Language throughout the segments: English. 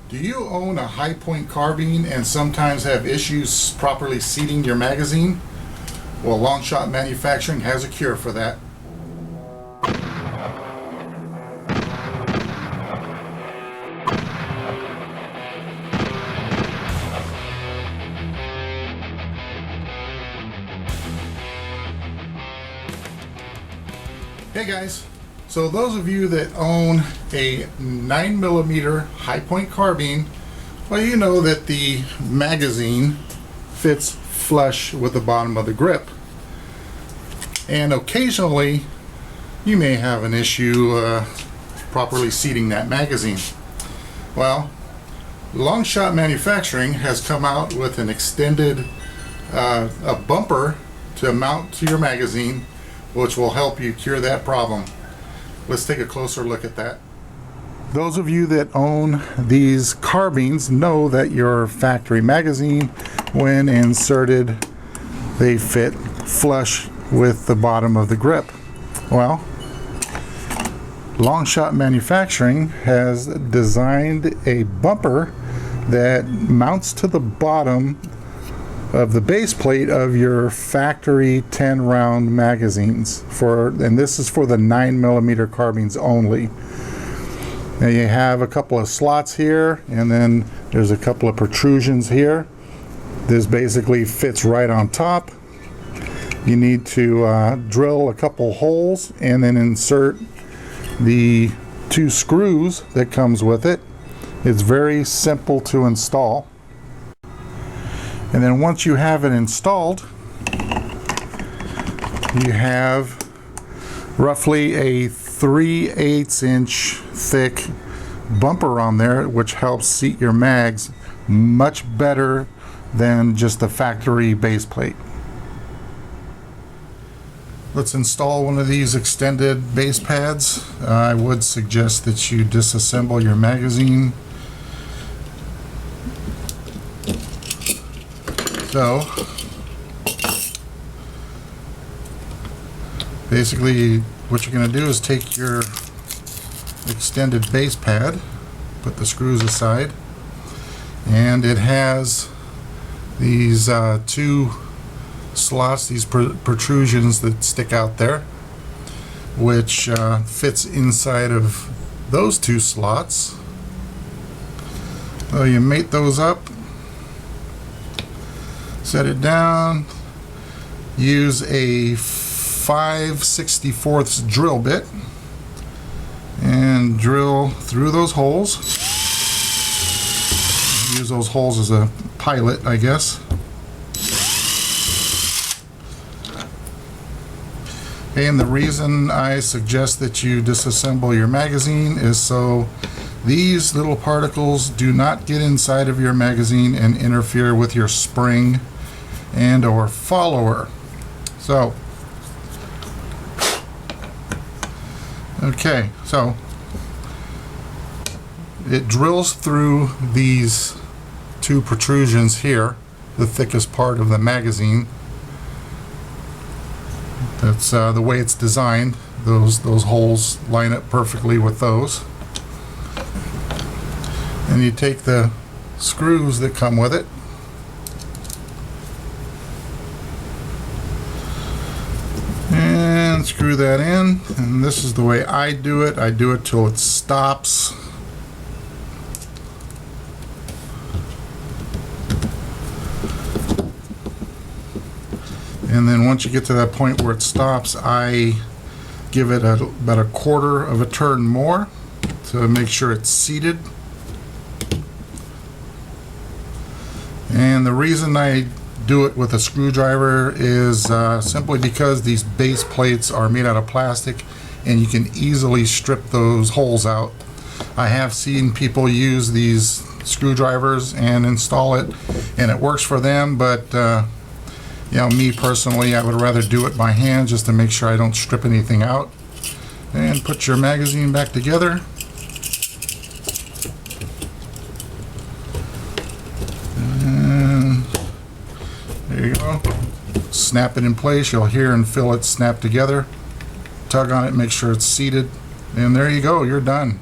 Do you own a high point carbine and sometimes have issues properly seating your magazine? Well, LongShot Manufacturing has a cure for that. Hey guys, so those of you that own a 9mm high point carbine, well, you know that the magazine fits flush with the bottom of the grip, and occasionally you may have an issue properly seating that magazine. Well, LongShot Manufacturing has come out with an extended a bumper to mount to your magazine, which will help you cure that problem. Let's take a closer look at that. Those of you that own these carbines know that your factory magazine, when inserted, they fit flush with the bottom of the grip. Well, LongShot Manufacturing has designed a bumper that mounts to the bottom of the base plate of your factory 10 round magazines, and this is for the 9mm carbines only. Now you have a couple of slots here, and then there's a couple of protrusions here. This basically fits right on top. You need to drill a couple holes and then insert the 2 screws that comes with it. It's very simple to install. And then once you have it installed, you have roughly a 3/8 inch thick bumper on there, which helps seat your mags much better than just the factory base plate. Let's install one of these extended base pads. I would suggest that you disassemble your magazine. So basically what you're going to do is take your extended base pad, put the screws aside, and it has these 2 slots, these protrusions that stick out there, which fits inside of those 2 slots. So you mate those up, set it down, use a 5/64 drill bit and drill through those holes. Use those holes as a pilot, I guess. And the reason I suggest that you disassemble your magazine is so these little particles do not get inside of your magazine and interfere with your spring and or follower. So okay, so it drills through these 2 protrusions here, the thickest part of the magazine. That's the way it's designed. Those holes line up perfectly with those. And you take the screws that come with it, and screw that in. And this is the way I do it. I do it till it stops. And then once you get to that point where it stops, I give it about a 1/4 of a turn more to make sure it's seated. And the reason I do it with a screwdriver is simply because these base plates are made out of plastic and you can easily strip those holes out. I have seen people use these screwdrivers and install it, and it works for them, but you know, me personally, I would rather do it by hand just to make sure I don't strip anything out. And put your magazine back together. And there you go. Snap it in place. You'll hear and feel it snap together. Tug on it, make sure it's seated, and there you go, you're done.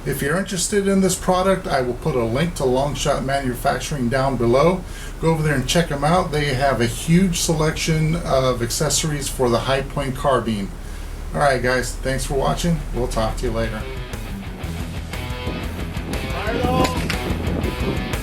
If you're interested in this product, I will put a link to LongShot Manufacturing down below. Go over there and check them out. They have a huge selection of accessories for the high point carbine. Alright guys, thanks for watching. We'll talk to you later. Fire it all.